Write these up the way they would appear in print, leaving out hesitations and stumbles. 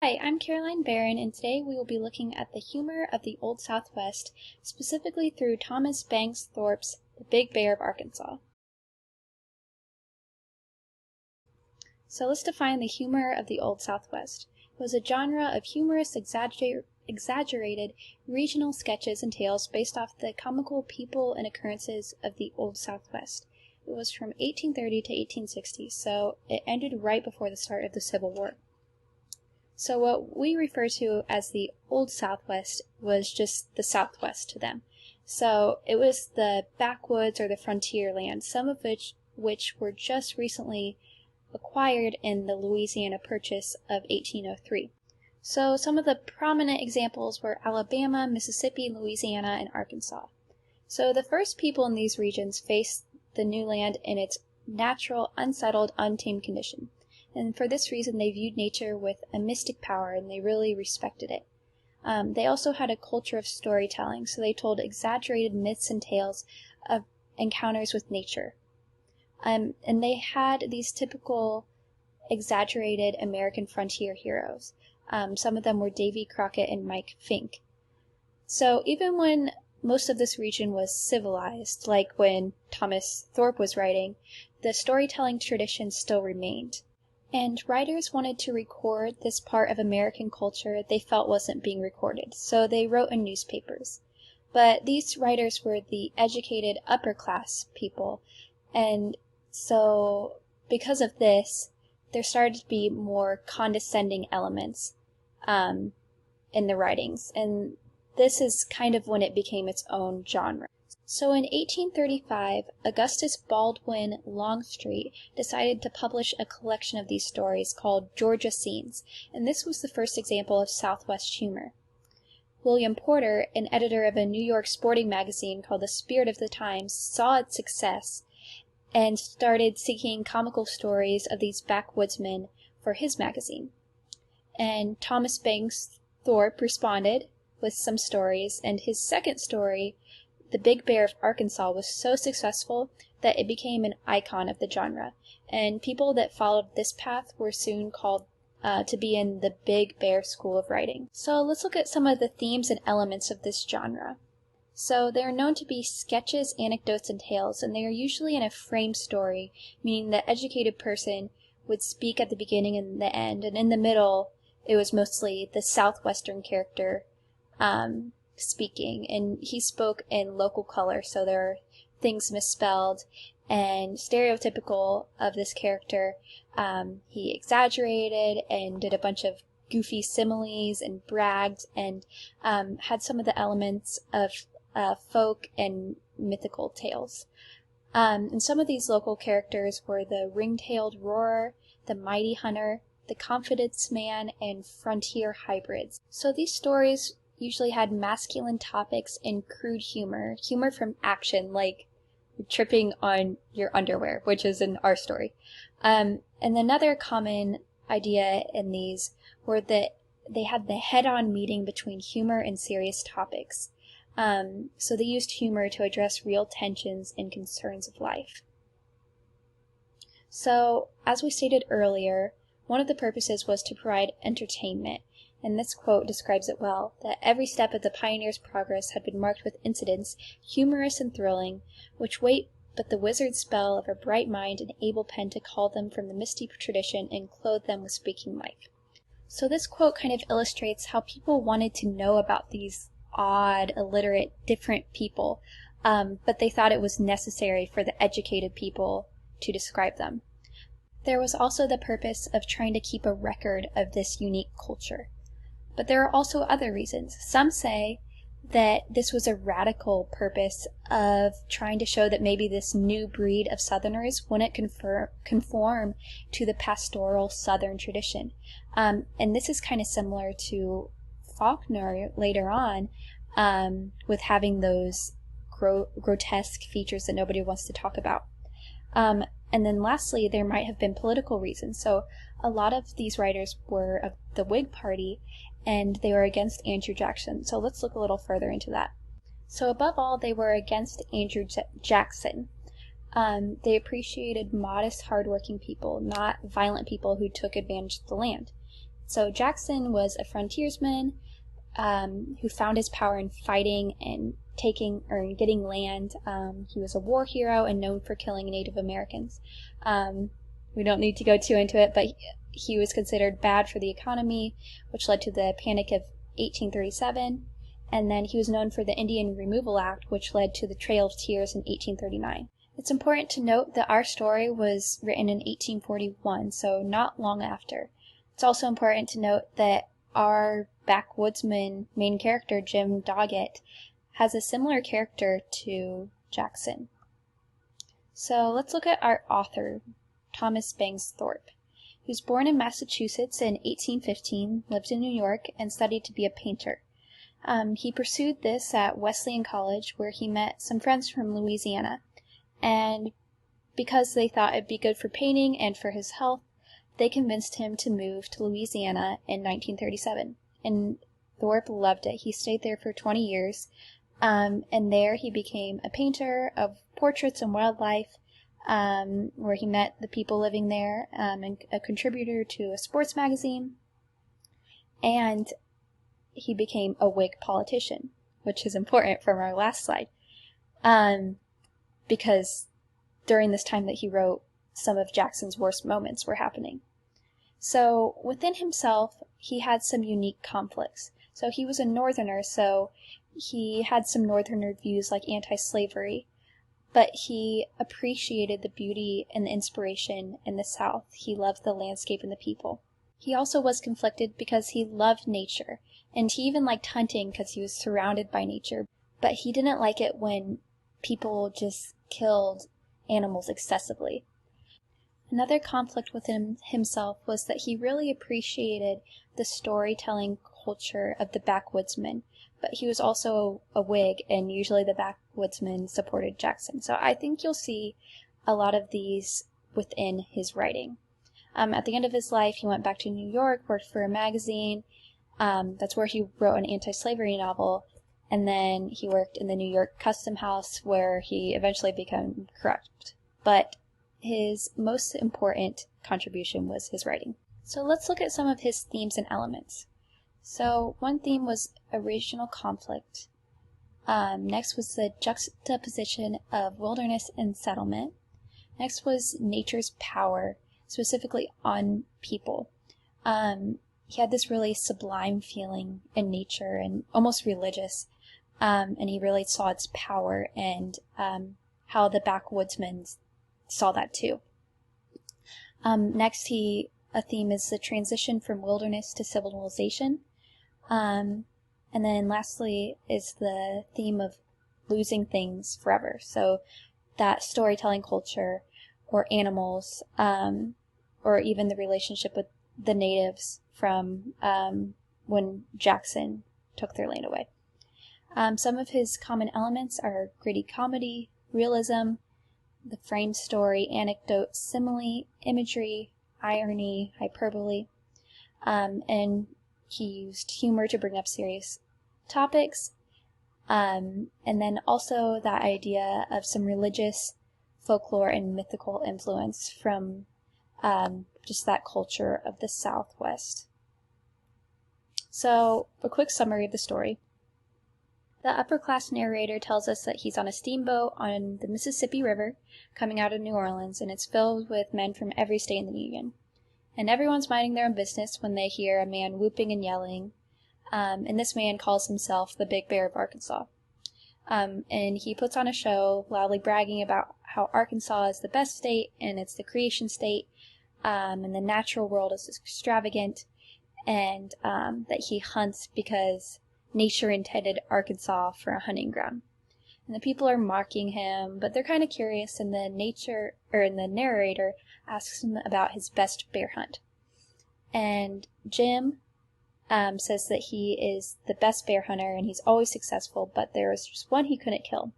Hi, I'm Caroline Barron, and today we will be looking at the humor of the Old Southwest, specifically through Thomas Banks Thorpe's The Big Bear of Arkansas. So let's define the humor of the Old Southwest. It was a genre of humorous, exaggerated regional sketches and tales based off the comical people and occurrences of the Old Southwest. It was from 1830 to 1860, so it ended right before the start of the Civil War. So what we refer to as the Old Southwest was just the Southwest to them. So it was the backwoods or the frontier land, some of which were just recently acquired in the Louisiana Purchase of 1803. So some of the prominent examples were Alabama, Mississippi, Louisiana, and Arkansas. So the first people in these regions faced the new land in its natural, unsettled, untamed condition. And for this reason, they viewed nature with a mystic power, and they really respected it. They also had a culture of storytelling, so they told exaggerated myths and tales of encounters with nature. And they had these typical exaggerated American frontier heroes. Some of them were Davy Crockett and Mike Fink. So even when most of this region was civilized, like when Thomas Thorpe was writing, the storytelling tradition still remained. And writers wanted to record this part of American culture they felt wasn't being recorded, so they wrote in newspapers. But these writers were the educated upper class people, and so because of this, there started to be more condescending elements in the writings, and this is kind of when it became its own genre. So in 1835, Augustus Baldwin Longstreet decided to publish a collection of these stories called Georgia Scenes, and this was the first example of Southwest humor. William Porter, an editor of a New York sporting magazine called The Spirit of the Times, saw its success and started seeking comical stories of these backwoodsmen for his magazine. And Thomas Banks Thorpe responded with some stories, and his second story, The Big Bear of Arkansas, was so successful that it became an icon of the genre, and people that followed this path were soon called to be in the Big Bear School of Writing. So let's look at some of the themes and elements of this genre. So they are known to be sketches, anecdotes, and tales, and they are usually in a framed story, meaning the educated person would speak at the beginning and the end, and in the middle it was mostly the southwestern character speaking, and he spoke in local color, so there are things misspelled, and stereotypical of this character, he exaggerated and did a bunch of goofy similes and bragged, and had some of the elements of folk and mythical tales. And some of these local characters were the ring-tailed roarer, the mighty hunter, the confidence man, and frontier hybrids. So these stories usually had masculine topics and crude humor from action, like tripping on your underwear, which is in our story. And another common idea in these were that they had the head-on meeting between humor and serious topics. So they used humor to address real tensions and concerns of life. So, as we stated earlier, one of the purposes was to provide entertainment. And this quote describes it well, that every step of the pioneer's progress had been marked with incidents, humorous and thrilling, which wait but the wizard spell of a bright mind and able pen to call them from the misty tradition and clothe them with speaking life. So this quote kind of illustrates how people wanted to know about these odd, illiterate, different people, but they thought it was necessary for the educated people to describe them. There was also the purpose of trying to keep a record of this unique culture. But there are also other reasons. Some say that this was a radical purpose of trying to show that maybe this new breed of Southerners wouldn't conform to the pastoral Southern tradition. And this is kind of similar to Faulkner later on, with having those grotesque features that nobody wants to talk about. And then lastly, there might have been political reasons. So a lot of these writers were of the Whig Party, and they were against Andrew Jackson. So let's look a little further into that. So above all, they were against Andrew Jackson. They appreciated modest, hardworking people, not violent people who took advantage of the land. So Jackson was a frontiersman who found his power in fighting and getting land. He was a war hero and known for killing Native Americans. We don't need to go too into it, but he was considered bad for the economy, which led to the Panic of 1837. And then he was known for the Indian Removal Act, which led to the Trail of Tears in 1839. It's important to note that our story was written in 1841, so not long after. It's also important to note that our backwoodsman main character, Jim Doggett, has a similar character to Jackson. So let's look at our author, Thomas Bangs Thorpe, who's born in Massachusetts in 1815, lived in New York, and studied to be a painter. He pursued this at Wesleyan College, where he met some friends from Louisiana, and because they thought it'd be good for painting and for his health, they convinced him to move to Louisiana in 1937, and Thorpe loved it. He stayed there for 20 years, and there he became a painter of portraits and wildlife, where he met the people living there, and a contributor to a sports magazine, and he became a Whig politician, which is important from our last slide, because during this time that he wrote, some of Jackson's worst moments were happening. So within himself, he had some unique conflicts. So he was a Northerner, so he had some Northerner views like anti-slavery, but he appreciated the beauty and the inspiration in the South. He loved the landscape and the people. He also was conflicted because he loved nature, and he even liked hunting because he was surrounded by nature, but he didn't like it when people just killed animals excessively. Another conflict within himself was that he really appreciated the storytelling culture of the backwoodsman, but he was also a Whig, and usually the backwoodsmen supported Jackson. So I think you'll see a lot of these within his writing. At the end of his life, he went back to New York, worked for a magazine. That's where he wrote an anti-slavery novel, and then he worked in the New York Custom House, where he eventually became corrupt. But his most important contribution was his writing. So let's look at some of his themes and elements. So one theme was regional conflict. Next was the juxtaposition of wilderness and settlement. Next was nature's power, specifically on people. He had this really sublime feeling in nature and almost religious, and he really saw its power, and how the backwoodsmen saw that too. Next, a theme is the transition from wilderness to civilization. And then lastly is the theme of losing things forever. So that storytelling culture, or animals, or even the relationship with the natives from when Jackson took their land away. Some of his common elements are gritty comedy, realism, the frame story, anecdote, simile, imagery, irony, hyperbole, and he used humor to bring up serious topics, and then also that idea of some religious folklore and mythical influence from just that culture of the Southwest. So, a quick summary of the story. The upper-class narrator tells us that he's on a steamboat on the Mississippi River coming out of New Orleans, and it's filled with men from every state in the Union. And everyone's minding their own business when they hear a man whooping and yelling, and this man calls himself the Big Bear of Arkansas. And he puts on a show, loudly bragging about how Arkansas is the best state, and it's the creation state, and the natural world is extravagant, and that he hunts because nature intended Arkansas for a hunting ground. And the people are mocking him, but they're kind of curious, and the narrator asks him about his best bear hunt. And Jim says that he is the best bear hunter, and he's always successful, but there was just one he couldn't kill.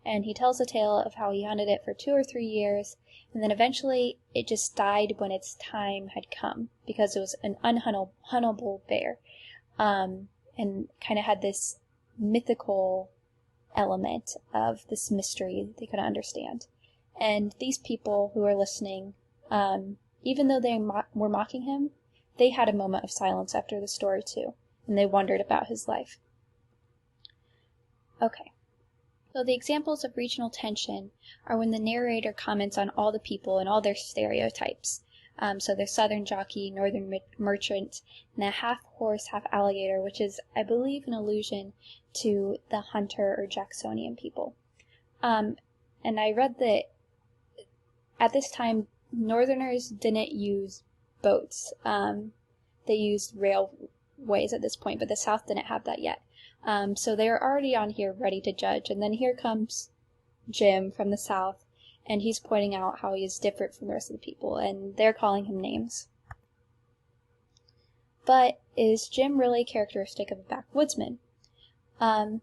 And he tells a tale of how he hunted it for 2 or 3 years, and then eventually it just died when its time had come, because it was an unhuntable bear. And kind of had this mythical element of this mystery that they couldn't understand. And these people who are listening, even though they were mocking him, they had a moment of silence after the story too, and they wondered about his life. Okay, so the examples of regional tension are when the narrator comments on all the people and all their stereotypes. So the southern jockey, northern merchant, and the half-horse, half-alligator, which is, I believe, an allusion to the Hunter or Jacksonian people. And I read that at this time, Northerners didn't use boats. They used railways at this point, but the South didn't have that yet. So they're already on here ready to judge. And then here comes Jim from the South, and he's pointing out how he is different from the rest of the people, and they're calling him names. But is Jim really characteristic of a backwoodsman?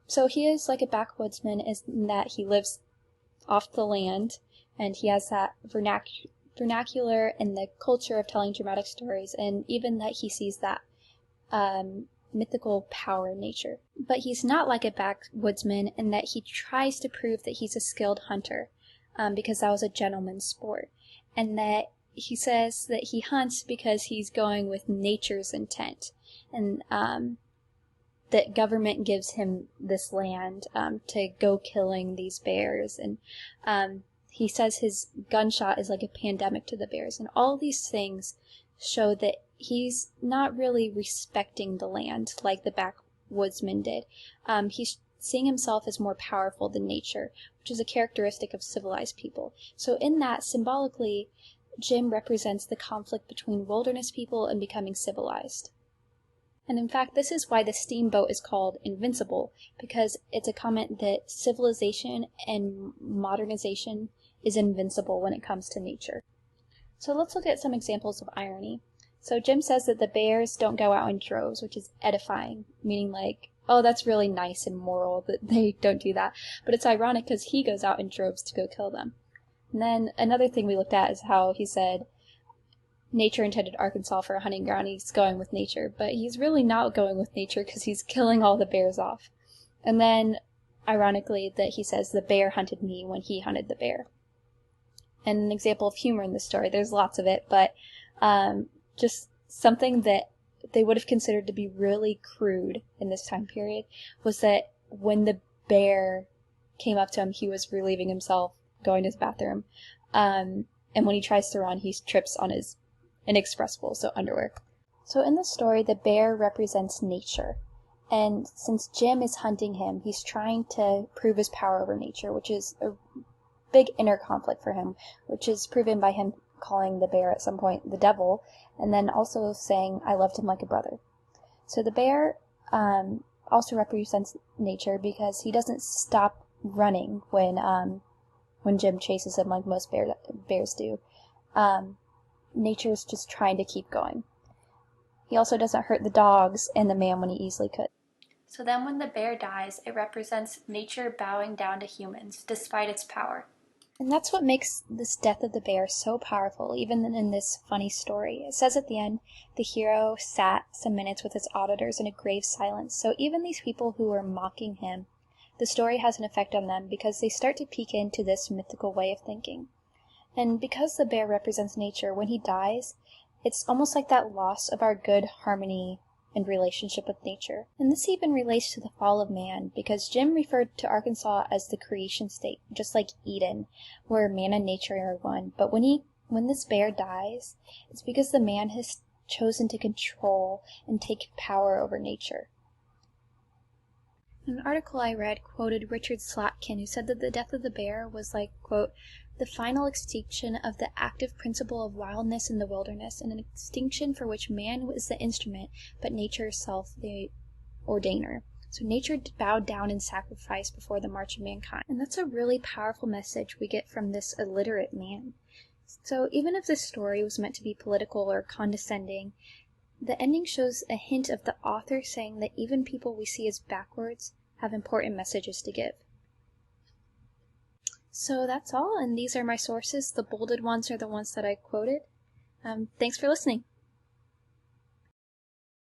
So he is like a backwoodsman in that he lives off the land, and he has that vernacular and the culture of telling dramatic stories, and even that he sees that mythical power in nature. But he's not like a backwoodsman in that he tries to prove that he's a skilled hunter, because that was a gentleman's sport, and that he says that he hunts because he's going with nature's intent, and that government gives him this land to go killing these bears, and he says his gunshot is like a pandemic to the bears, and all these things show that he's not really respecting the land like the backwoodsman did. He's seeing himself as more powerful than nature, which is a characteristic of civilized people. So in that, symbolically, Jim represents the conflict between wilderness people and becoming civilized. And in fact, this is why the steamboat is called invincible, because it's a comment that civilization and modernization is invincible when it comes to nature. So let's look at some examples of irony. So Jim says that the bears don't go out in droves, which is edifying, meaning like, oh, that's really nice and moral that they don't do that. But it's ironic because he goes out in droves to go kill them. And then another thing we looked at is how he said nature intended Arkansas for a hunting ground. He's going with nature, but he's really not going with nature because he's killing all the bears off. And then, ironically, that he says the bear hunted me when he hunted the bear. And an example of humor in this story, there's lots of it, but just something that they would have considered to be really crude in this time period was that when the bear came up to him, he was relieving himself, going to his bathroom, and when he tries to run, he trips on his inexpressible, so underwear. So in the story, the bear represents nature, and since Jim is hunting him, he's trying to prove his power over nature, which is a big inner conflict for him, which is proven by him calling the bear at some point the devil, and then also saying, I loved him like a brother. So the bear also represents nature because he doesn't stop running when Jim chases him like most bears do. Nature's just trying to keep going. He also doesn't hurt the dogs and the man when he easily could. So then when the bear dies, it represents nature bowing down to humans, despite its power. And that's what makes this death of the bear so powerful, even in this funny story. It says at the end, the hero sat some minutes with his auditors in a grave silence. So even these people who were mocking him, the story has an effect on them because they start to peek into this mythical way of thinking. And because the bear represents nature, when he dies, it's almost like that loss of our good harmony and relationship with nature. And this even relates to the fall of man, because Jim referred to Arkansas as the creation state, just like Eden, where man and nature are one. But when this bear dies, it's because the man has chosen to control and take power over nature. An article I read quoted Richard Slatkin, who said that the death of the bear was like, quote, the final extinction of the active principle of wildness in the wilderness, and an extinction for which man was the instrument, but nature herself the ordainer. So nature bowed down in sacrifice before the march of mankind. And that's a really powerful message we get from this illiterate man. So even if this story was meant to be political or condescending, the ending shows a hint of the author saying that even people we see as backwards have important messages to give. So that's all, and these are my sources. The bolded ones are the ones that I quoted. Thanks for listening.